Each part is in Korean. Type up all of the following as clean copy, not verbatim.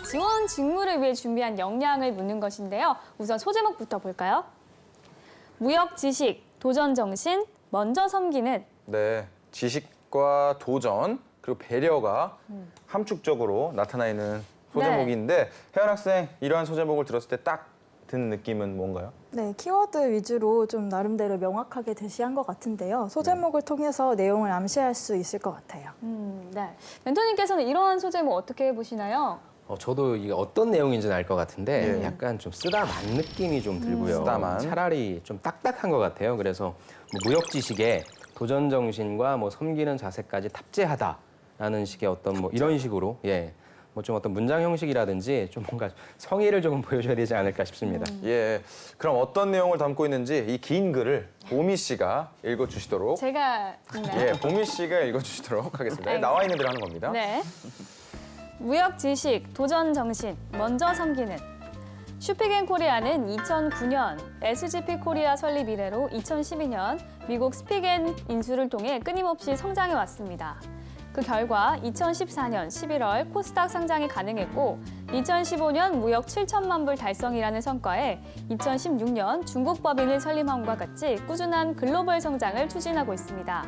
지원 직무를 위해 준비한 역량을 묻는 것인데요. 우선 소제목부터 볼까요? 무역 지식, 도전 정신, 먼저 섬기는. 네, 지식과 도전 그리고 배려가 함축적으로 나타나 있는 소제목인데 혜연 학생 이러한 소제목을 들었을 때 딱 드는 느낌은 뭔가요? 네, 키워드 위주로 좀 나름대로 명확하게 제시한 것 같은데요. 소제목을 통해서 내용을 암시할 수 있을 것 같아요. 네. 멘토님께서는 이러한 소제목 어떻게 보시나요? 저도 이게 어떤 내용인지는 알 것 같은데 예. 약간 좀 쓰다만 느낌이 좀 들고요. 쓰다만. 차라리 좀 딱딱한 것 같아요. 그래서 뭐 무역 지식에 도전 정신과 뭐 섬기는 자세까지 탑재하다라는 식의 어떤 뭐 이런 식으로 뭐 좀 어떤 문장 형식이라든지 좀 뭔가 성의를 조금 보여줘야 되지 않을까 싶습니다. 예, 그럼 어떤 내용을 담고 있는지 이 긴 글을 보미 씨가 읽어주시도록 제가 있나요? 예, 보미 씨가 읽어주시도록 하겠습니다. 알겠습니다. 나와 있는 대로 하는 겁니다. 네. 무역 지식, 도전 정신, 먼저 섬기는. 슈피겐코리아는 2009년 SGP 코리아 설립 이래로 2012년 미국 스피겐 인수를 통해 끊임없이 성장해 왔습니다. 그 결과 2014년 11월 코스닥 상장이 가능했고 2015년 무역 7천만 불 달성이라는 성과에 2016년 중국 법인을 설립함과 같이 꾸준한 글로벌 성장을 추진하고 있습니다.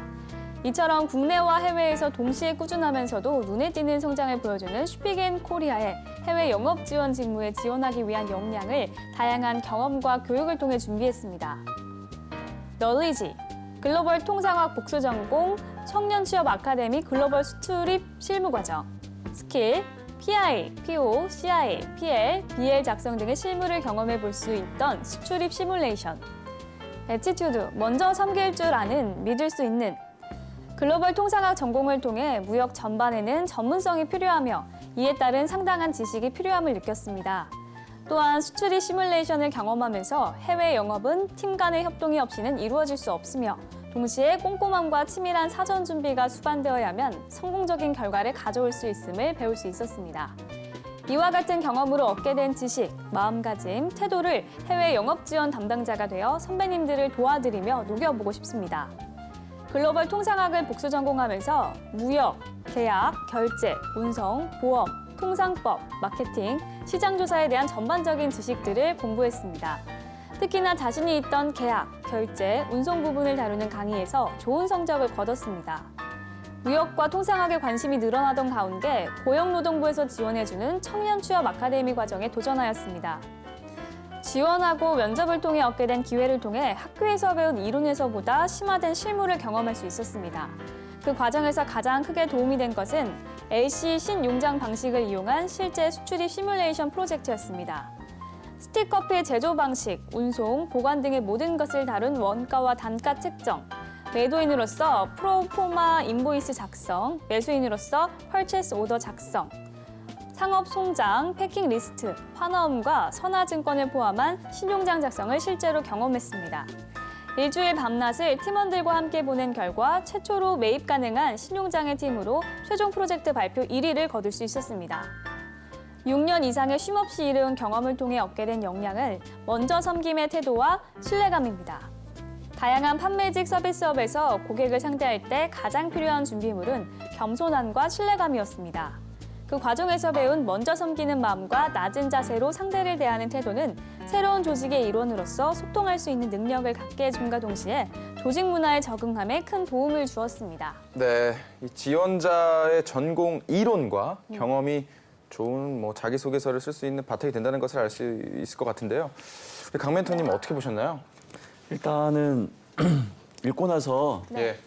이처럼 국내와 해외에서 동시에 꾸준하면서도 눈에 띄는 성장을 보여주는 슈피겐 코리아의 해외 영업 지원 직무에 지원하기 위한 역량을 다양한 경험과 교육을 통해 준비했습니다. 널리지, 글로벌 통상학 복수 전공, 청년 취업 아카데미 글로벌 수출입 실무 과정, 스킬, PI, PO, CI, PL, BL 작성 등의 실무를 경험해 볼 수 있던 수출입 시뮬레이션, 애티튜드, 먼저 섬길 줄 아는, 믿을 수 있는. 글로벌 통상학 전공을 통해 무역 전반에는 전문성이 필요하며 이에 따른 상당한 지식이 필요함을 느꼈습니다. 또한 수출입 시뮬레이션을 경험하면서 해외 영업은 팀 간의 협동이 없이는 이루어질 수 없으며 동시에 꼼꼼함과 치밀한 사전 준비가 수반되어야만 성공적인 결과를 가져올 수 있음을 배울 수 있었습니다. 이와 같은 경험으로 얻게 된 지식, 마음가짐, 태도를 해외 영업 지원 담당자가 되어 선배님들을 도와드리며 녹여보고 싶습니다. 글로벌 통상학을 복수 전공하면서 무역, 계약, 결제, 운송, 보험, 통상법, 마케팅, 시장 조사에 대한 전반적인 지식들을 공부했습니다. 특히나 자신이 있던 계약, 결제, 운송 부분을 다루는 강의에서 좋은 성적을 거뒀습니다. 무역과 통상학에 관심이 늘어나던 가운데 고용노동부에서 지원해주는 청년 취업 아카데미 과정에 도전하였습니다. 지원하고 면접을 통해 얻게 된 기회를 통해 학교에서 배운 이론에서보다 심화된 실무를 경험할 수 있었습니다. 그 과정에서 가장 크게 도움이 된 것은 LC 신용장 방식을 이용한 실제 수출입 시뮬레이션 프로젝트였습니다. 스틱커피 제조 방식, 운송, 보관 등의 모든 것을 다룬 원가와 단가 책정, 매도인으로서 프로포마 인보이스 작성, 매수인으로서 펄체스 오더 작성, 상업 송장, 패킹 리스트, 환화음과 선화증권을 포함한 신용장 작성을 실제로 경험했습니다. 일주일 밤낮을 팀원들과 함께 보낸 결과 최초로 매입 가능한 신용장의 팀으로 최종 프로젝트 발표 1위를 거둘 수 있었습니다. 6년 이상의 쉼없이 이룬 경험을 통해 얻게 된 역량을 먼저 섬김의 태도와 신뢰감입니다. 다양한 판매직 서비스업에서 고객을 상대할 때 가장 필요한 준비물은 겸손함과 신뢰감이었습니다. 그 과정에서 배운 먼저 섬기는 마음과 낮은 자세로 상대를 대하는 태도는 새로운 조직의 일원으로서 소통할 수 있는 능력을 갖게 해줌과 동시에 조직 문화에 적응함에 큰 도움을 주었습니다. 네, 이 지원자의 전공 이론과 경험이 좋은 뭐 자기소개서를 쓸 수 있는 바탕이 된다는 것을 알 수 있을 것 같은데요. 우리 강 멘토님 어떻게 보셨나요? 일단은 읽고 나서 예.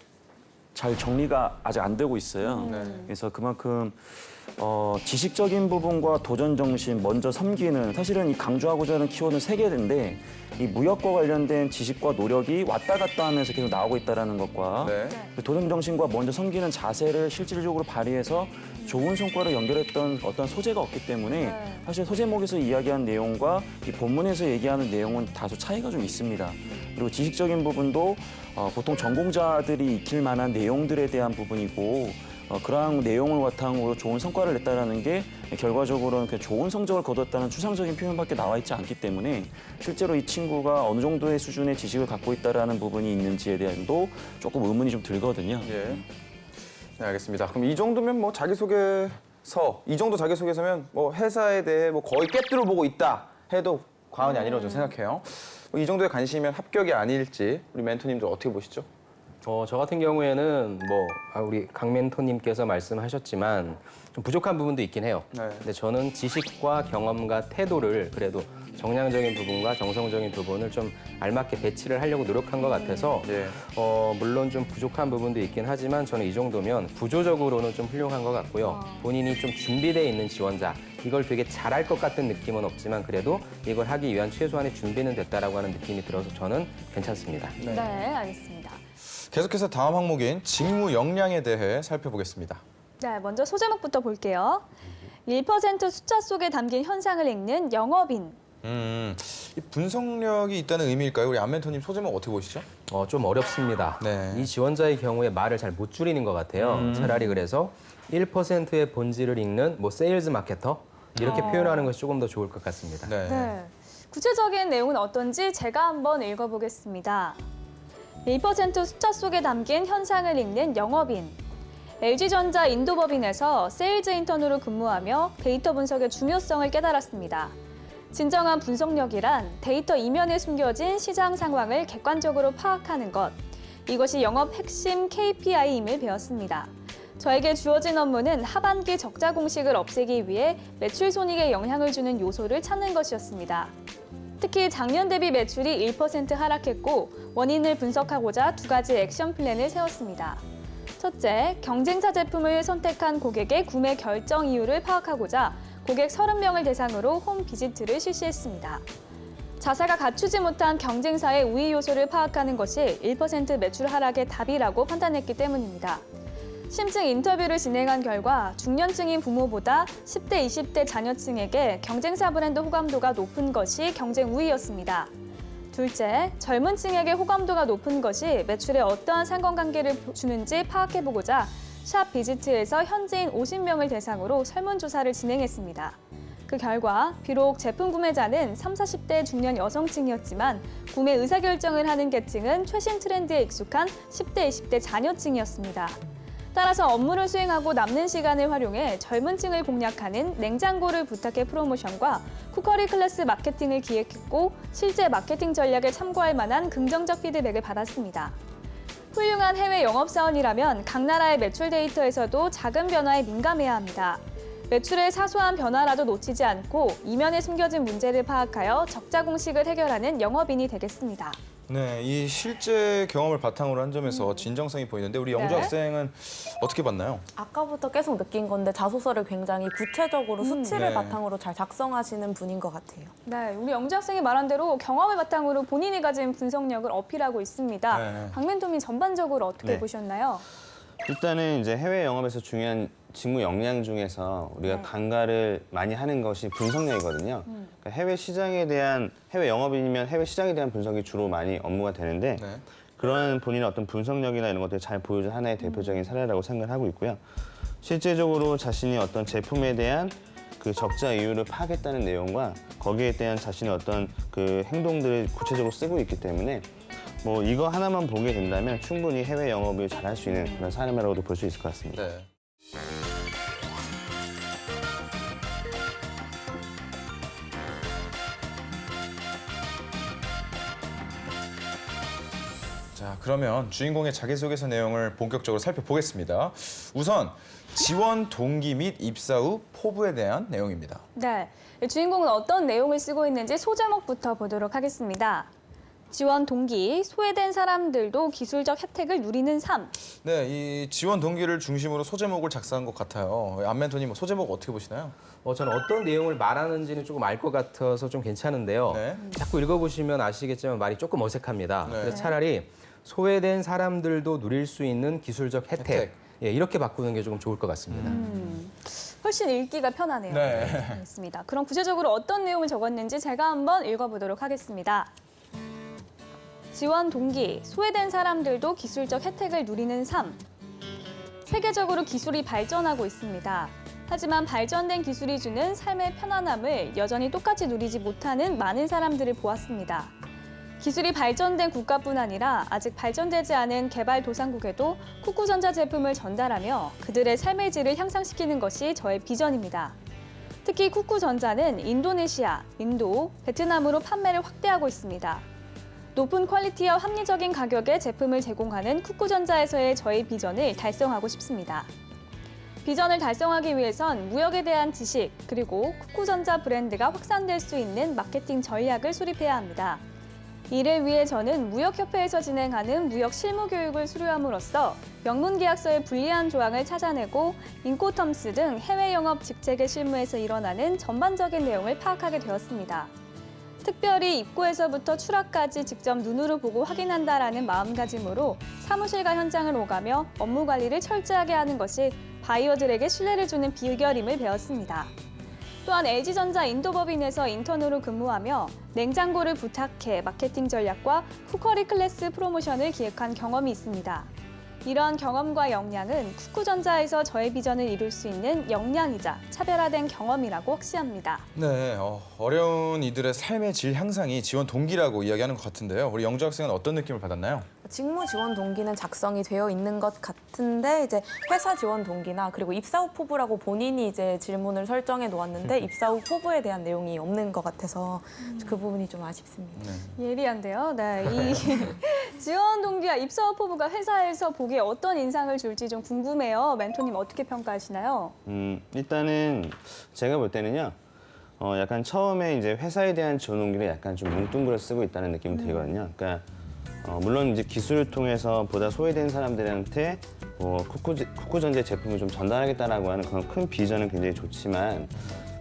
잘 정리가 아직 안 되고 있어요. 그래서 그만큼 지식적인 부분과 도전 정신, 먼저 섬기는 사실은 이 강조하고자 하는 키워드는 세 개인데 이 무역과 관련된 지식과 노력이 왔다 갔다 하면서 계속 나오고 있다는 것과 네. 도전 정신과 먼저 섬기는 자세를 실질적으로 발휘해서 좋은 성과를 연결했던 어떤 소재가 없기 때문에 사실 소제목에서 이야기한 내용과 이 본문에서 얘기하는 내용은 다소 차이가 좀 있습니다. 그리고 지식적인 부분도 보통 전공자들이 익힐 만한 내용들에 대한 부분이고 그러한 내용을 바탕으로 좋은 성과를 냈다는 게 결과적으로는 그 좋은 성적을 거뒀다는 추상적인 표현밖에 나와 있지 않기 때문에 실제로 이 친구가 어느 정도의 수준의 지식을 갖고 있다는 부분이 있는지에 대한도 조금 의문이 좀 들거든요. 예. 네, 알겠습니다. 그럼 이 정도면 뭐 자기소개 이 정도 자기소개서면 뭐 회사에 대해 뭐 거의 꿰뚫어 보고 있다 해도 과언이 아니라고 저는 생각해요. 이 정도의 관심이면 합격이 아닐지 우리 멘토님들 어떻게 보시죠? 저 같은 경우에는 우리 강 멘토님께서 말씀하셨지만 좀 부족한 부분도 있긴 해요. 네. 근데 저는 지식과 경험과 태도를 그래도 정량적인 부분과 정성적인 부분을 좀 알맞게 배치를 하려고 노력한 것 같아서 예. 물론 좀 부족한 부분도 있긴 하지만 저는 이 정도면 구조적으로는 좀 훌륭한 것 같고요. 본인이 좀 준비되어 있는 지원자, 이걸 되게 잘할 것 같은 느낌은 없지만 그래도 이걸 하기 위한 최소한의 준비는 됐다라고 하는 느낌이 들어서 저는 괜찮습니다. 네, 알겠습니다. 계속해서 다음 항목인 직무 역량에 대해 살펴보겠습니다. 네, 먼저 소제목부터 볼게요. 1% 숫자 속에 담긴 현상을 읽는 영업인. 이 분석력이 있다는 의미일까요? 우리 안 멘토님 소제목 어떻게 보시죠? 좀 어렵습니다. 네. 이 지원자의 경우에 말을 잘 못 줄이는 것 같아요. 차라리 그래서 1%의 본질을 읽는 세일즈 마케터 이렇게 표현하는 것이 조금 더 좋을 것 같습니다. 네. 네. 구체적인 내용은 어떤지 제가 한번 읽어보겠습니다. 1% 숫자 속에 담긴 현상을 읽는 영업인. LG전자 인도법인에서 세일즈 인턴으로 근무하며 데이터 분석의 중요성을 깨달았습니다. 진정한 분석력이란 데이터 이면에 숨겨진 시장 상황을 객관적으로 파악하는 것. 이것이 영업 핵심 KPI임을 배웠습니다. 저에게 주어진 업무는 하반기 적자 공식을 없애기 위해 매출 손익에 영향을 주는 요소를 찾는 것이었습니다. 특히 작년 대비 매출이 1% 하락했고 원인을 분석하고자 2가지 액션 플랜을 세웠습니다. 첫째, 경쟁사 제품을 선택한 고객의 구매 결정 이유를 파악하고자 고객 30명을 대상으로 홈 비지트를 실시했습니다. 자사가 갖추지 못한 경쟁사의 우위 요소를 파악하는 것이 1% 매출 하락의 답이라고 판단했기 때문입니다. 심층 인터뷰를 진행한 결과 중년층인 부모보다 10대, 20대 자녀층에게 경쟁사 브랜드 호감도가 높은 것이 경쟁 우위였습니다. 둘째, 젊은 층에게 호감도가 높은 것이 매출에 어떠한 상관관계를 주는지 파악해보고자 샵 비지트에서 현지인 50명을 대상으로 설문조사를 진행했습니다. 그 결과 비록 제품 구매자는 30, 40대 중년 여성층이었지만 구매 의사결정을 하는 계층은 최신 트렌드에 익숙한 10대, 20대 자녀층이었습니다. 따라서 업무를 수행하고 남는 시간을 활용해 젊은 층을 공략하는 냉장고를 부탁해 프로모션과 쿠커리 클래스 마케팅을 기획했고 실제 마케팅 전략을 참고할 만한 긍정적 피드백을 받았습니다. 훌륭한 해외 영업사원이라면 각 나라의 매출 데이터에서도 작은 변화에 민감해야 합니다. 매출의 사소한 변화라도 놓치지 않고 이면에 숨겨진 문제를 파악하여 적자 공식을 해결하는 영업인이 되겠습니다. 네, 이 실제 경험을 바탕으로 한 점에서 진정성이 보이는데 우리 영주 네. 학생은 어떻게 봤나요? 아까부터 계속 느낀 건데 자소서를 굉장히 구체적으로 수치를 네. 바탕으로 잘 작성하시는 분인 것 같아요. 네, 우리 영주 학생이 말한 대로 경험을 바탕으로 본인이 가진 분석력을 어필하고 있습니다. 네. 박멘토님 전반적으로 어떻게 네. 보셨나요? 일단은 이제 해외 영업에서 중요한 직무 역량 중에서 우리가 네. 간과를 많이 하는 것이 분석력이거든요. 그러니까 해외 시장에 대한 해외 영업인이면 해외 시장에 대한 분석이 주로 많이 업무가 되는데 네. 그런 본인의 어떤 분석력이나 이런 것들을 잘 보여준 하나의 대표적인 사례라고 생각을 하고 있고요. 실제적으로 자신이 어떤 제품에 대한 그 적자 이유를 파악했다는 내용과 거기에 대한 자신의 어떤 그 행동들을 구체적으로 쓰고 있기 때문에 이거 하나만 보게 된다면 충분히 해외 영업을 잘할 수 있는 그런 사람이라고도 볼 수 있을 것 같습니다. 네. 자, 그러면 주인공의 자기소개서 내용을 본격적으로 살펴보겠습니다. 우선 지원 동기 및 입사 후 포부에 대한 내용입니다. 네, 주인공은 어떤 내용을 쓰고 있는지 소제목부터 보도록 하겠습니다. 지원 동기, 소외된 사람들도 기술적 혜택을 누리는 삶. 네, 이 지원 동기를 중심으로 소제목을 작성한 것 같아요. 안 멘토님 소제목 어떻게 보시나요? 저는 어떤 내용을 말하는지는 조금 알 것 같아서 좀 괜찮은데요. 네. 자꾸 읽어보시면 아시겠지만 말이 조금 어색합니다. 네. 그래서 차라리 소외된 사람들도 누릴 수 있는 기술적 혜택. 혜택. 예, 이렇게 바꾸는 게 조금 좋을 것 같습니다. 훨씬 읽기가 편하네요. 네. 알겠습니다. 그럼 구체적으로 어떤 내용을 적었는지 제가 한번 읽어보도록 하겠습니다. 지원 동기, 소외된 사람들도 기술적 혜택을 누리는 삶. 세계적으로 기술이 발전하고 있습니다. 하지만 발전된 기술이 주는 삶의 편안함을 여전히 똑같이 누리지 못하는 많은 사람들을 보았습니다. 기술이 발전된 국가뿐 아니라 아직 발전되지 않은 개발도상국에도 쿠쿠전자 제품을 전달하며 그들의 삶의 질을 향상시키는 것이 저의 비전입니다. 특히 쿠쿠전자는 인도네시아, 인도, 베트남으로 판매를 확대하고 있습니다. 높은 퀄리티와 합리적인 가격에 제품을 제공하는 쿠쿠전자에서의 저의 비전을 달성하고 싶습니다. 비전을 달성하기 위해선 무역에 대한 지식, 그리고 쿠쿠전자 브랜드가 확산될 수 있는 마케팅 전략을 수립해야 합니다. 이를 위해 저는 무역협회에서 진행하는 무역 실무 교육을 수료함으로써 명문계약서의 불리한 조항을 찾아내고 인코텀스 등 해외 영업 직책의 실무에서 일어나는 전반적인 내용을 파악하게 되었습니다. 특별히 입고에서부터 출하까지 직접 눈으로 보고 확인한다라는 마음가짐으로 사무실과 현장을 오가며 업무 관리를 철저하게 하는 것이 바이어들에게 신뢰를 주는 비결임을 배웠습니다. 또한 LG전자 인도법인에서 인턴으로 근무하며 냉장고를 부탁해 마케팅 전략과 쿠커리 클래스 프로모션을 기획한 경험이 있습니다. 이러한 경험과 역량은 쿠쿠전자에서 저의 비전을 이룰 수 있는 역량이자 차별화된 경험이라고 확신합니다. 네, 어려운 이들의 삶의 질 향상이 지원 동기라고 이야기하는 것 같은데요. 우리 영주 학생은 어떤 느낌을 받았나요? 직무 지원 동기는 작성이 되어 있는 것 같은데 이제 회사 지원 동기나 그리고 입사 후 포부라고 본인이 이제 질문을 설정해 놓았는데 입사 후 포부에 대한 내용이 없는 것 같아서 그 부분이 좀 아쉽습니다. 예리한데요. 네, 이 지원 동기와 입사 후 포부가 회사에서 보기에 어떤 인상을 줄지 좀 궁금해요. 멘토님 어떻게 평가하시나요? 일단은 제가 볼 때는요. 약간 처음에 이제 회사에 대한 지원 동기를 약간 좀 뭉뚱그려 쓰고 있다는 느낌이 들거든요. 그러니까 물론 이제 기술을 통해서 보다 소외된 사람들한테 쿠쿠전자의 제품을 좀 전달하겠다라고 하는 그런 큰 비전은 굉장히 좋지만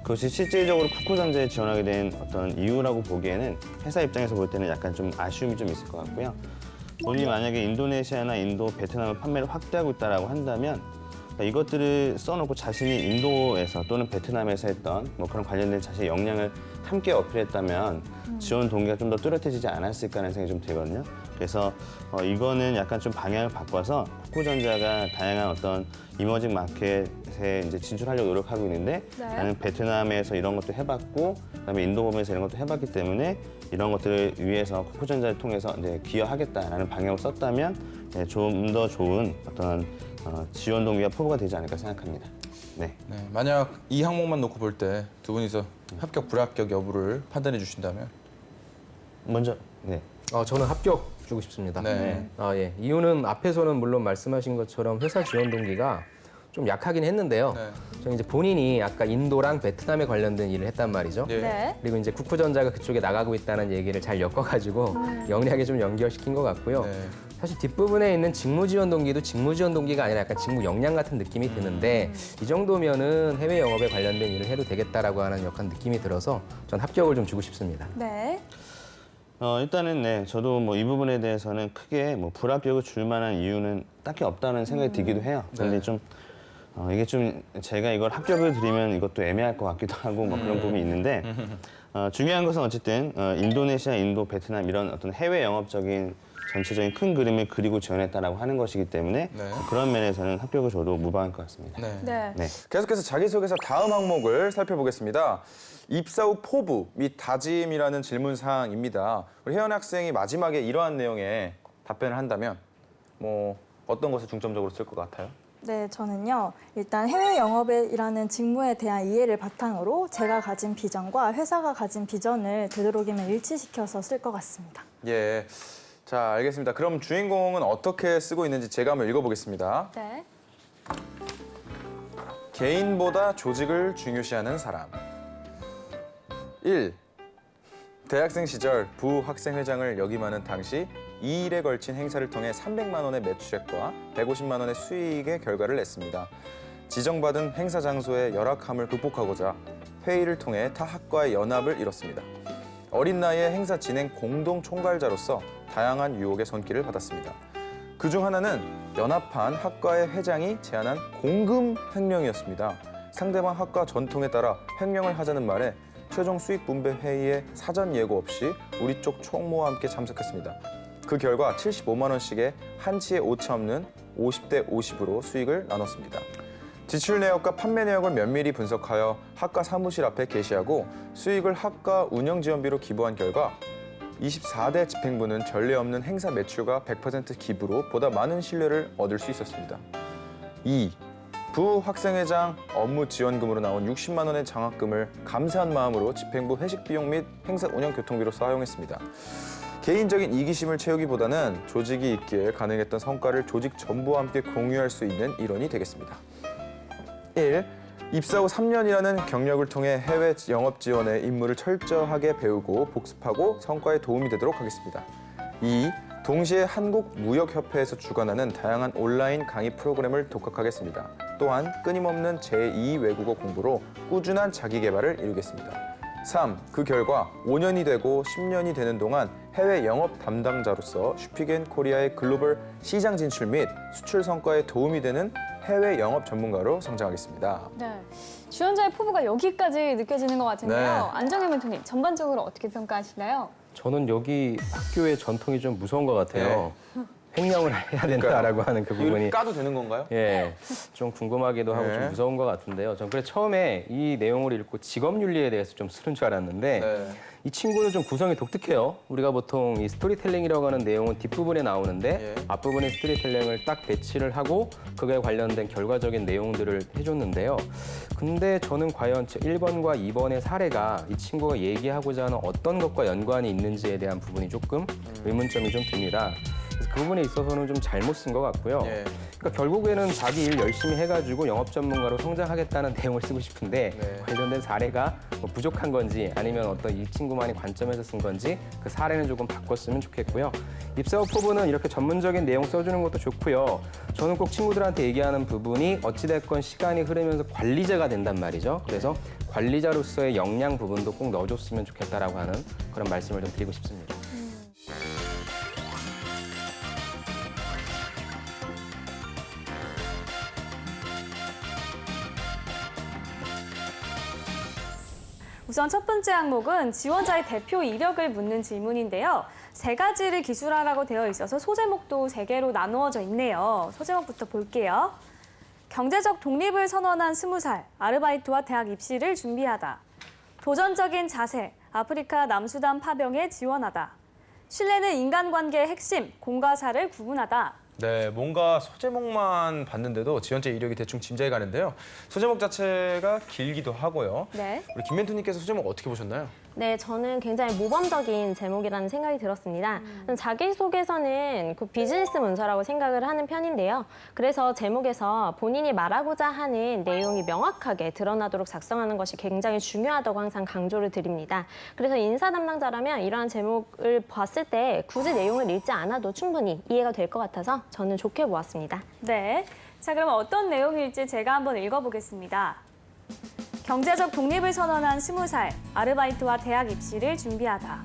그것이 실질적으로 쿠쿠전자에 지원하게 된 어떤 이유라고 보기에는 회사 입장에서 볼 때는 약간 좀 아쉬움이 좀 있을 것 같고요. 본인이 만약에 인도네시아나 인도, 베트남을 판매를 확대하고 있다라고 한다면 이것들을 써놓고 자신이 인도에서 또는 베트남에서 했던 뭐 그런 관련된 자신의 역량을 함께 어필했다면 지원 동기가 좀 더 뚜렷해지지 않았을까 하는 생각이 좀 들거든요. 그래서 이거는 약간 좀 방향을 바꿔서 쿠쿠전자가 다양한 어떤 이머징 마켓에 이제 진출하려고 노력하고 있는데 네. 나는 베트남에서 이런 것도 해봤고 그다음에 인도범에서 이런 것도 해봤기 때문에 이런 것들을 위해서 쿠쿠전자를 통해서 이제 기여하겠다라는 방향을 썼다면 좀 더 좋은 어떤 지원 동기와 포부가 되지 않을까 생각합니다. 네. 네, 만약 이 항목만 놓고 볼 때 두 분이서 합격, 불합격 여부를 판단해 주신다면? 먼저 네. 저는 합격 주고 싶습니다. 네. 예. 이유는 앞에서는 물론 말씀하신 것처럼 회사 지원 동기가 좀 약하긴 했는데요. 네. 저는 이제 본인이 아까 인도랑 베트남에 관련된 일을 했단 말이죠. 예. 네. 그리고 이제 쿠쿠전자가 그쪽에 나가고 있다는 얘기를 잘 엮어가지고 영리하게 좀 연결시킨 것 같고요. 네. 사실 뒷부분에 있는 직무 지원 동기도 직무 지원 동기가 아니라 약간 직무 역량 같은 느낌이 드는데 이 정도면은 해외 영업에 관련된 일을 해도 되겠다라고 하는 약간 느낌이 들어서 전 합격을 좀 주고 싶습니다. 네. 일단은 네, 저도 뭐 이 부분에 대해서는 크게 뭐 불합격을 줄 만한 이유는 딱히 없다는 생각이 들기도 해요. 근데 네. 좀 이게 좀 제가 이걸 합격을 드리면 이것도 애매할 것 같기도 하고 뭐 그런 부분이 있는데 중요한 것은 어쨌든 인도네시아, 인도, 베트남 이런 어떤 해외 영업적인 전체적인 큰 그림을 그리고 지원했다라고 하는 것이기 때문에 네. 그런 면에서는 합격을 줘도 무방할 것 같습니다. 네. 네. 네. 계속해서 자기소개서 다음 항목을 살펴보겠습니다. 입사 후 포부 및 다짐이라는 질문 사항입니다. 우리 혜연 학생이 마지막에 이러한 내용에 답변을 한다면 뭐 어떤 것을 중점적으로 쓸 것 같아요? 네, 저는요. 일단 해외 영업이라는 직무에 대한 이해를 바탕으로 제가 가진 비전과 회사가 가진 비전을 되도록이면 일치시켜서 쓸 것 같습니다. 예. 자, 알겠습니다. 그럼 주인공은 어떻게 쓰고 있는지 제가 한번 읽어보겠습니다. 네. 개인보다 조직을 중요시하는 사람. 1. 대학생 시절 부학생회장을 역임하는 당시 2일에 걸친 행사를 통해 300만 원의 매출액과 150만 원의 수익의 결과를 냈습니다. 지정받은 행사 장소의 열악함을 극복하고자 회의를 통해 타 학과의 연합을 이뤘습니다. 어린 나이에 행사 진행 공동 총괄자로서 다양한 유혹의 손길을 받았습니다. 그중 하나는 연합한 학과의 회장이 제안한 공금 횡령이었습니다. 상대방 학과 전통에 따라 횡령을 하자는 말에 최종 수익 분배 회의에 사전 예고 없이 우리 쪽 총무와 함께 참석했습니다. 그 결과 75만 원씩의 한치의 오차 없는 50대 50으로 수익을 나눴습니다. 지출 내역과 판매 내역을 면밀히 분석하여 학과 사무실 앞에 게시하고 수익을 학과 운영지원비로 기부한 결과 24대 집행부는 전례 없는 행사 매출과 100% 기부로 보다 많은 신뢰를 얻을 수 있었습니다. 2. 부학생회장 업무 지원금으로 나온 60만 원의 장학금을 감사한 마음으로 집행부 회식 비용 및 행사 운영 교통비로 사용했습니다. 개인적인 이기심을 채우기보다는 조직이 있기에 가능했던 성과를 조직 전부와 함께 공유할 수 있는 일원이 되겠습니다. 1. 입사 후 3년이라는 경력을 통해 해외 영업 지원의 임무를 철저하게 배우고 복습하고 성과에 도움이 되도록 하겠습니다. 2. 동시에 한국무역협회에서 주관하는 다양한 온라인 강의 프로그램을 독학하겠습니다. 또한 끊임없는 제2 외국어 공부로 꾸준한 자기 개발을 이루겠습니다. 3. 그 결과 5년이 되고 10년이 되는 동안 해외 영업 담당자로서 슈피겐코리아의 글로벌 시장 진출 및 수출 성과에 도움이 되는 해외 영업 전문가로 성장하겠습니다. 네. 지원자의 포부가 여기까지 느껴지는 것 같은데요. 네. 안정현 멘토님, 전반적으로 어떻게 평가하시나요? 저는 여기 학교의 전통이 좀 무서운 것 같아요. 횡령을 해야 된다라고 하는 그 부분이 까도 되는 건가요? 예, 좀 궁금하기도 하고 네. 좀 무서운 것 같은데요. 전 그래 처음에 이 내용을 읽고 직업윤리에 대해서 좀 쓰는 줄 알았는데 네. 이 친구는 좀 구성이 독특해요. 우리가 보통 이 스토리텔링이라고 하는 내용은 뒷부분에 나오는데 예. 앞부분에 스토리텔링을 딱 배치를 하고 그거에 관련된 결과적인 내용들을 해줬는데요. 근데 저는 과연 1번과 2번의 사례가 이 친구가 얘기하고자 하는 어떤 것과 연관이 있는지에 대한 부분이 조금 의문점이 좀 듭니다. 그래서 그 부분에 있어서는 좀 잘못 쓴 것 같고요. 예. 그러니까 결국에는 자기 일 열심히 해가지고 영업 전문가로 성장하겠다는 내용을 쓰고 싶은데 네. 관련된 사례가 뭐 부족한 건지 아니면 어떤 이 친구만이 관점에서 쓴 건지 그 사례는 조금 바꿨으면 좋겠고요. 입사 후 포부는 이렇게 전문적인 내용 써주는 것도 좋고요. 저는 꼭 친구들한테 얘기하는 부분이 어찌됐건 시간이 흐르면서 관리자가 된단 말이죠. 그래서 관리자로서의 역량 부분도 꼭 넣어줬으면 좋겠다라고 하는 그런 말씀을 좀 드리고 싶습니다. 우선 첫 번째 항목은 지원자의 대표 이력을 묻는 질문인데요. 3가지를 기술하라고 되어 있어서 소제목도 3개로 나누어져 있네요. 소제목부터 볼게요. 경제적 독립을 선언한 20살, 아르바이트와 대학 입시를 준비하다. 도전적인 자세, 아프리카 남수단 파병에 지원하다. 신뢰는 인간관계의 핵심, 공과 사를 구분하다. 네, 뭔가 소제목만 봤는데도 지원자 이력이 대충 짐작이 가는데요. 소제목 자체가 길기도 하고요. 네. 우리 김 멘토님께서 소제목 어떻게 보셨나요? 네, 저는 굉장히 모범적인 제목이라는 생각이 들었습니다. 자기소개서는 그 비즈니스 문서라고 생각을 하는 편인데요. 그래서 제목에서 본인이 말하고자 하는 내용이 명확하게 드러나도록 작성하는 것이 굉장히 중요하다고 항상 강조를 드립니다. 그래서 인사 담당자라면 이러한 제목을 봤을 때 굳이 내용을 읽지 않아도 충분히 이해가 될 것 같아서 저는 좋게 보았습니다. 네. 자, 그럼 어떤 내용일지 제가 한번 읽어보겠습니다. 경제적 독립을 선언한 20살, 아르바이트와 대학 입시를 준비하다.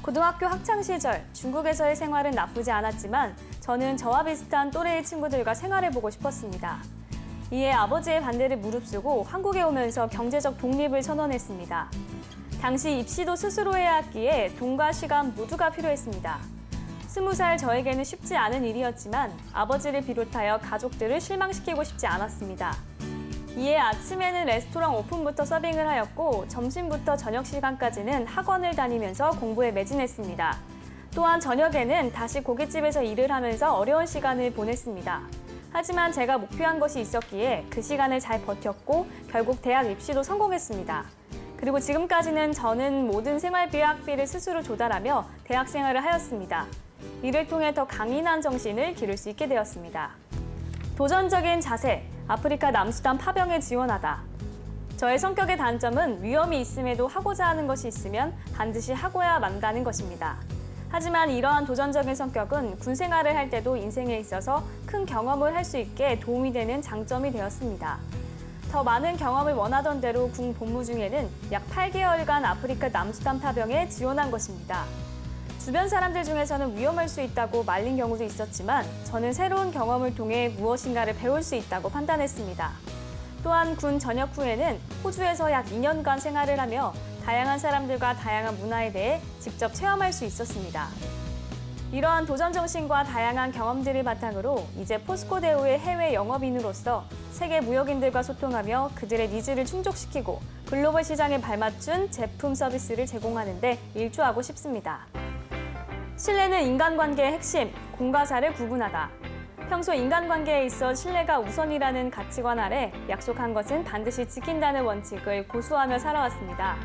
고등학교 학창시절, 중국에서의 생활은 나쁘지 않았지만 저는 저와 비슷한 또래의 친구들과 생활해보고 싶었습니다. 이에 아버지의 반대를 무릅쓰고 한국에 오면서 경제적 독립을 선언했습니다. 당시 입시도 스스로 해야 했기에 돈과 시간 모두가 필요했습니다. 20살 저에게는 쉽지 않은 일이었지만 아버지를 비롯하여 가족들을 실망시키고 싶지 않았습니다. 이에 아침에는 레스토랑 오픈부터 서빙을 하였고 점심부터 저녁 시간까지는 학원을 다니면서 공부에 매진했습니다. 또한 저녁에는 다시 고깃집에서 일을 하면서 어려운 시간을 보냈습니다. 하지만 제가 목표한 것이 있었기에 그 시간을 잘 버텼고 결국 대학 입시도 성공했습니다. 그리고 지금까지는 저는 모든 생활비와 학비를 스스로 조달하며 대학 생활을 하였습니다. 이를 통해 더 강인한 정신을 기를 수 있게 되었습니다. 도전적인 자세, 아프리카 남수단 파병에 지원하다. 저의 성격의 단점은 위험이 있음에도 하고자 하는 것이 있으면 반드시 하고야 만다는 것입니다. 하지만 이러한 도전적인 성격은 군 생활을 할 때도 인생에 있어서 큰 경험을 할 수 있게 도움이 되는 장점이 되었습니다. 더 많은 경험을 원하던 대로 군 복무 중에는 약 8개월간 아프리카 남수단 파병에 지원한 것입니다. 주변 사람들 중에서는 위험할 수 있다고 말린 경우도 있었지만 저는 새로운 경험을 통해 무엇인가를 배울 수 있다고 판단했습니다. 또한 군 전역 후에는 호주에서 약 2년간 생활을 하며 다양한 사람들과 다양한 문화에 대해 직접 체험할 수 있었습니다. 이러한 도전 정신과 다양한 경험들을 바탕으로 이제 포스코 대우의 해외 영업인으로서 세계 무역인들과 소통하며 그들의 니즈를 충족시키고 글로벌 시장에 발맞춘 제품 서비스를 제공하는 데 일조하고 싶습니다. 신뢰는 인간관계의 핵심, 공과 사를 구분하다. 평소 인간관계에 있어 신뢰가 우선이라는 가치관 아래 약속한 것은 반드시 지킨다는 원칙을 고수하며 살아왔습니다.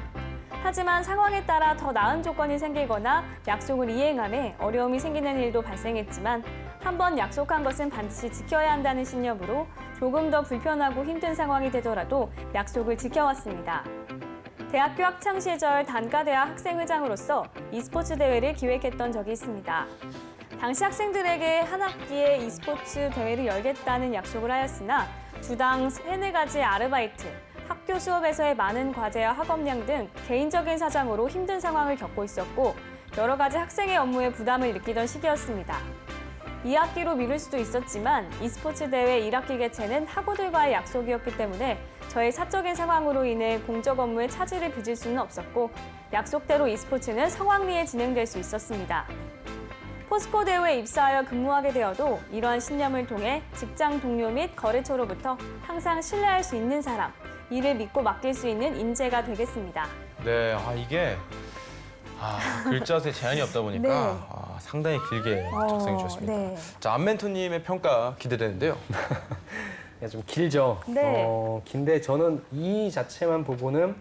하지만 상황에 따라 더 나은 조건이 생기거나 약속을 이행함에 어려움이 생기는 일도 발생했지만 한 번 약속한 것은 반드시 지켜야 한다는 신념으로 조금 더 불편하고 힘든 상황이 되더라도 약속을 지켜왔습니다. 대학교 학창 시절 단과대학 학생회장으로서 e스포츠 대회를 기획했던 적이 있습니다. 당시 학생들에게 한 학기에 e스포츠 대회를 열겠다는 약속을 하였으나 주당 3-4가지 아르바이트, 학교 수업에서의 많은 과제와 학업량 등 개인적인 사정으로 힘든 상황을 겪고 있었고 여러 가지 학생의 업무에 부담을 느끼던 시기였습니다. 2학기로 미룰 수도 있었지만 e스포츠 대회 1학기 개최는 학우들과의 약속이었기 때문에 저의 사적인 상황으로 인해 공적 업무에 차질을 빚을 수는 없었고 약속대로 e스포츠는 성황리에 진행될 수 있었습니다. 포스코 대우에 입사하여 근무하게 되어도 이러한 신념을 통해 직장 동료 및 거래처로부터 항상 신뢰할 수 있는 사람, 이를 믿고 맡길 수 있는 인재가 되겠습니다. 네, 이게 글자 수에 제한이 없다 보니까 네. 상당히 길게 작성해 주셨습니다. 네. 자, 안멘토님의 평가 기대되는데요. 좀 길죠. 네. 긴데 저는 이 자체만 보고는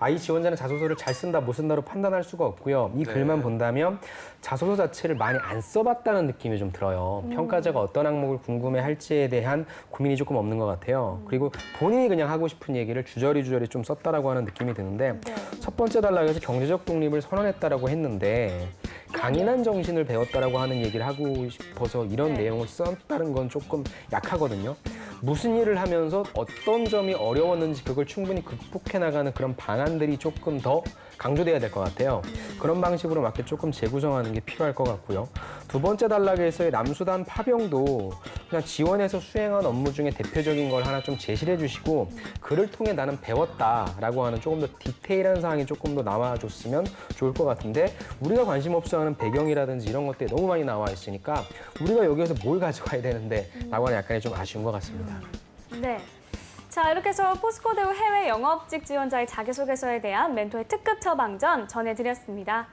이 지원자는 자소서를 잘 쓴다, 못 쓴다로 판단할 수가 없고요. 이 네. 글만 본다면 자소서 자체를 많이 안 써봤다는 느낌이 좀 들어요. 평가자가 어떤 항목을 궁금해할지에 대한 고민이 조금 없는 것 같아요. 그리고 본인이 그냥 하고 싶은 얘기를 주저리 좀 썼다라고 하는 느낌이 드는데 첫 번째 단락에서 경제적 독립을 선언했다라고 했는데 강인한 정신을 배웠다라고 하는 얘기를 하고 싶어서 이런 내용을 썼다는 건 조금 약하거든요. 무슨 일을 하면서 어떤 점이 어려웠는지 그걸 충분히 극복해 나가는 그런 방안들이 조금 더 강조돼야 될 것 같아요. 그런 방식으로 맞게 조금 재구성하는 게 필요할 것 같고요. 두 번째 단락에서의 남수단 파병도 그냥 지원해서 수행한 업무 중에 대표적인 걸 하나 좀 제시를 해주시고 그를 통해 나는 배웠다라고 하는 조금 더 디테일한 사항이 조금 더 나와줬으면 좋을 것 같은데 우리가 관심 없어하는 배경이라든지 이런 것들이 너무 많이 나와 있으니까 우리가 여기에서 뭘 가져가야 되는데 라고 하는 약간의 좀 아쉬운 것 같습니다. 네. 자, 이렇게 해서 포스코 대우 해외 영업직 지원자의 자기소개서에 대한 멘토의 특급 처방전 전해드렸습니다.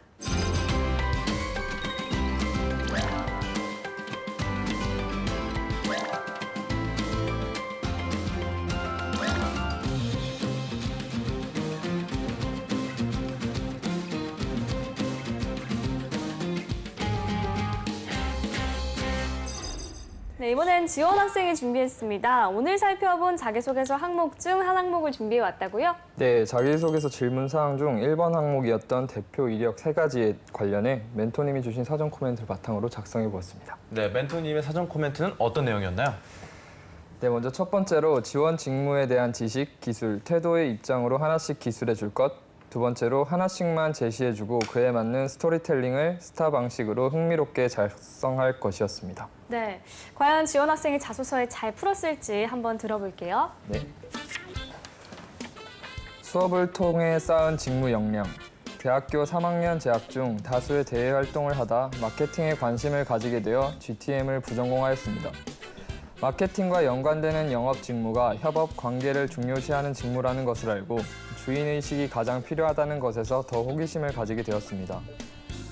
네, 이번엔 지원 학생이 준비했습니다. 오늘 살펴본 자기소개서 항목 중 한 항목을 준비해 왔다고요? 네, 자기소개서 질문 사항 중 1번 항목이었던 대표 이력 3가지에 관련해 멘토님이 주신 사전 코멘트를 바탕으로 작성해 보았습니다. 네, 멘토님의 사전 코멘트는 어떤 내용이었나요? 네, 먼저 첫 번째로 지원 직무에 대한 지식, 기술, 태도의 입장으로 하나씩 기술해 줄 것. 두 번째로 하나씩만 제시해주고 그에 맞는 스토리텔링을 스타 방식으로 흥미롭게 작성할 것이었습니다. 네, 과연 지원 학생이 자소서에 잘 풀었을지 한번 들어볼게요. 네. 수업을 통해 쌓은 직무 역량. 대학교 3학년 재학 중 다수의 대외 활동을 하다 마케팅에 관심을 가지게 되어 GTM을 부전공하였습니다. 마케팅과 연관되는 영업 직무가 협업 관계를 중요시하는 직무라는 것을 알고 주인의식이 가장 필요하다는 것에서 더 호기심을 가지게 되었습니다.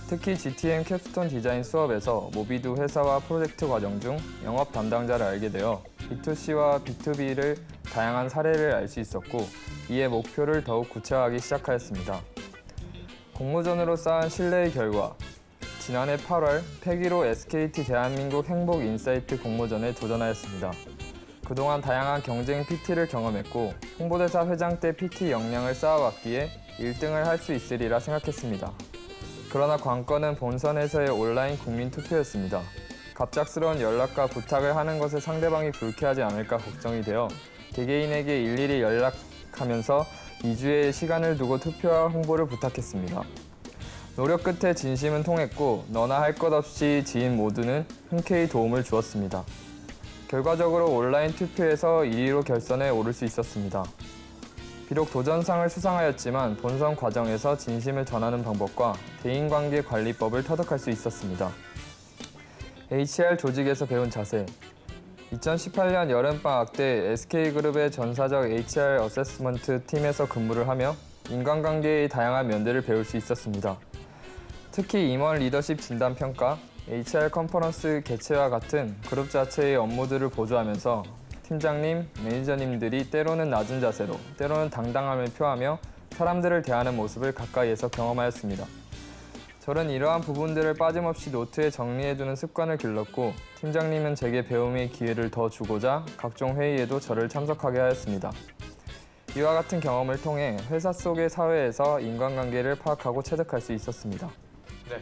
특히 GTM 캡스톤 디자인 수업에서 모비두 회사와 프로젝트 과정 중 영업 담당자를 알게 되어 B2C와 B2B를 다양한 사례를 알 수 있었고 이에 목표를 더욱 구체화하기 시작하였습니다. 공모전으로 쌓은 신뢰의 결과 지난해 8월 패기로 SKT 대한민국 행복 인사이트 공모전에 도전하였습니다. 그동안 다양한 경쟁 PT를 경험했고 홍보대사 회장 때 PT 역량을 쌓아왔기에 1등을 할 수 있으리라 생각했습니다. 그러나 관건은 본선에서의 온라인 국민 투표였습니다. 갑작스러운 연락과 부탁을 하는 것에 상대방이 불쾌하지 않을까 걱정이 되어 개개인에게 일일이 연락하면서 2주의 시간을 두고 투표와 홍보를 부탁했습니다. 노력 끝에 진심은 통했고 너나 할 것 없이 지인 모두는 흔쾌히 도움을 주었습니다. 결과적으로 온라인 투표에서 1위로 결선에 오를 수 있었습니다. 비록 도전상을 수상하였지만 본선 과정에서 진심을 전하는 방법과 대인관계 관리법을 터득할 수 있었습니다. HR 조직에서 배운 자세. 2018년 여름방학 때 SK그룹의 전사적 HR 어세스먼트 팀에서 근무를 하며 인간관계의 다양한 면들을 배울 수 있었습니다. 특히 임원 리더십 진단 평가, HR 컨퍼런스 개최와 같은 그룹 자체의 업무들을 보조하면서 팀장님, 매니저님들이 때로는 낮은 자세로, 때로는 당당함을 표하며 사람들을 대하는 모습을 가까이에서 경험하였습니다. 저는 이러한 부분들을 빠짐없이 노트에 정리해두는 습관을 길렀고 팀장님은 제게 배움의 기회를 더 주고자 각종 회의에도 저를 참석하게 하였습니다. 이와 같은 경험을 통해 회사 속의 사회에서 인간관계를 파악하고 체득할 수 있었습니다. 네.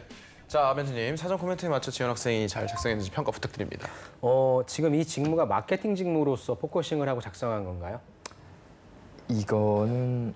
자, 멘토님, 사전 코멘트에 맞춰 지원 학생이 잘 작성했는지 평가 부탁드립니다. 지금 이 직무가 마케팅 직무로서 포커싱을 하고 작성한 건가요? 이거는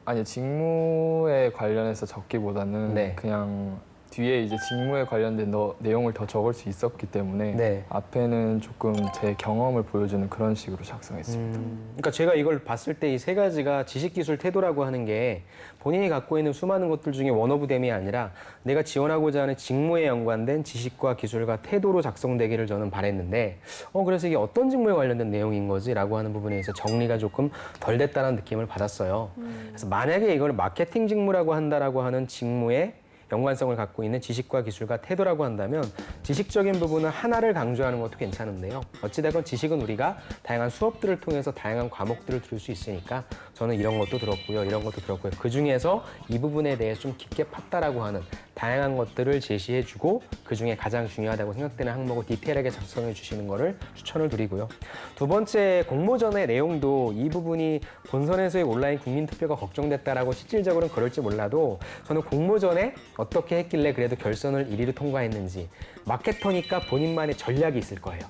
아니 직무에 관련해서 적기보다는 네. 그냥 뒤에 이제 직무에 관련된 내용을 더 적을 수 있었기 때문에 네. 앞에는 조금 제 경험을 보여주는 그런 식으로 작성했습니다. 그러니까 제가 이걸 봤을 때 이 세 가지가 지식, 기술, 태도라고 하는 게 본인이 갖고 있는 수많은 것들 중에 원 오브 댐이 아니라 내가 지원하고자 하는 직무에 연관된 지식과 기술과 태도로 작성되기를 저는 바랬는데 그래서 이게 어떤 직무에 관련된 내용인 거지라고 하는 부분에 있어서 정리가 조금 덜 됐다는 느낌을 받았어요. 그래서 만약에 이걸 마케팅 직무라고 한다라고 하는 직무에 연관성을 갖고 있는 지식과 기술과 태도라고 한다면 지식적인 부분은 하나를 강조하는 것도 괜찮은데요. 어찌됐건 지식은 우리가 다양한 수업들을 통해서 다양한 과목들을 들을 수 있으니까 저는 이런 것도 들었고요. 이런 것도 들었고요. 그중에서 이 부분에 대해 좀 깊게 팠다라고 하는 다양한 것들을 제시해주고 그중에 가장 중요하다고 생각되는 항목을 디테일하게 작성해 주시는 거를 추천을 드리고요. 두 번째, 공모전의 내용도 이 부분이 본선에서의 온라인 국민투표가 걱정됐다라고 실질적으로는 그럴지 몰라도 저는 공모전에 어떻게 했길래 그래도 결선을 1위로 통과했는지 마케터니까 본인만의 전략이 있을 거예요.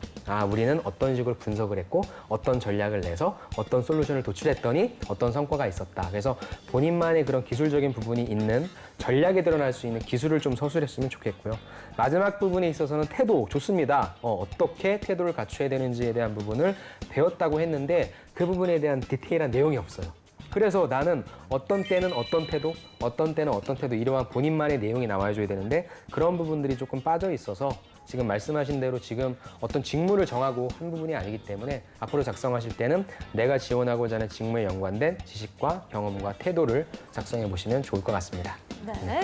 우리는 어떤 식으로 분석을 했고 어떤 전략을 내서 어떤 솔루션을 도출했더니 어떤 성과가 있었다. 그래서 본인만의 그런 기술적인 부분이 있는 전략에 드러날 수 있는 기술을 좀 서술했으면 좋겠고요. 마지막 부분에 있어서는 태도 좋습니다. 어떻게 태도를 갖춰야 되는지에 대한 부분을 배웠다고 했는데 그 부분에 대한 디테일한 내용이 없어요. 그래서 나는 어떤 때는 어떤 태도, 어떤 때는 어떤 태도 이러한 본인만의 내용이 나와줘야 되는데 그런 부분들이 조금 빠져 있어서 지금 말씀하신 대로 지금 어떤 직무를 정하고 한 부분이 아니기 때문에 앞으로 작성하실 때는 내가 지원하고자 하는 직무에 연관된 지식과 경험과 태도를 작성해 보시면 좋을 것 같습니다. 네.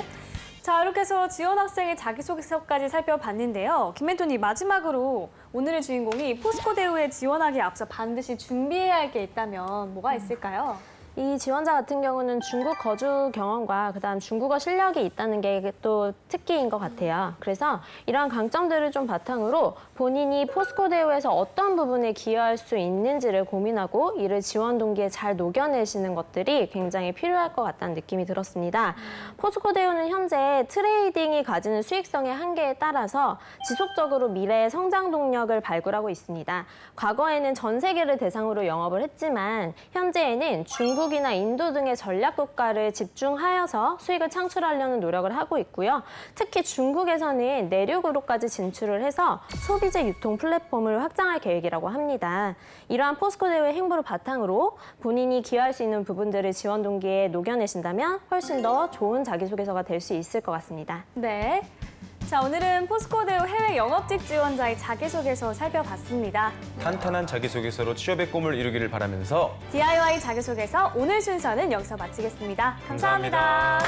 자, 이렇게 해서 지원 학생의 자기소개서까지 살펴봤는데요. 김멘토님, 마지막으로 오늘의 주인공이 포스코 대우에 지원하기에 앞서 반드시 준비해야 할 게 있다면 뭐가 있을까요? 이 지원자 같은 경우는 중국 거주 경험과 그다음 중국어 실력이 있다는 게 또 특기인 것 같아요. 그래서 이러한 강점들을 좀 바탕으로 본인이 포스코 대우에서 어떤 부분에 기여할 수 있는지를 고민하고 이를 지원 동기에 잘 녹여내시는 것들이 굉장히 필요할 것 같다는 느낌이 들었습니다. 포스코 대우는 현재 트레이딩이 가지는 수익성의 한계에 따라서 지속적으로 미래의 성장 동력을 발굴하고 있습니다. 과거에는 전 세계를 대상으로 영업을 했지만 현재에는 중국이나 인도 등의 전략 국가를 집중하여서 수익을 창출하려는 노력을 하고 있고요. 특히 중국에서는 내륙으로까지 진출을 해서 소비재 유통 플랫폼을 확장할 계획이라고 합니다. 이러한 포스코 대우의 행보를 바탕으로 본인이 기여할 수 있는 부분들을 지원 동기에 녹여내신다면 훨씬 더 좋은 자기소개서가 될 수 있을 것 같습니다. 네. 자, 오늘은 포스코 대우 해외 영업직 지원자의 자기소개서 살펴봤습니다. 탄탄한 자기소개서로 취업의 꿈을 이루기를 바라면서 DIY 자기소개서 오늘 순서는 여기서 마치겠습니다. 감사합니다.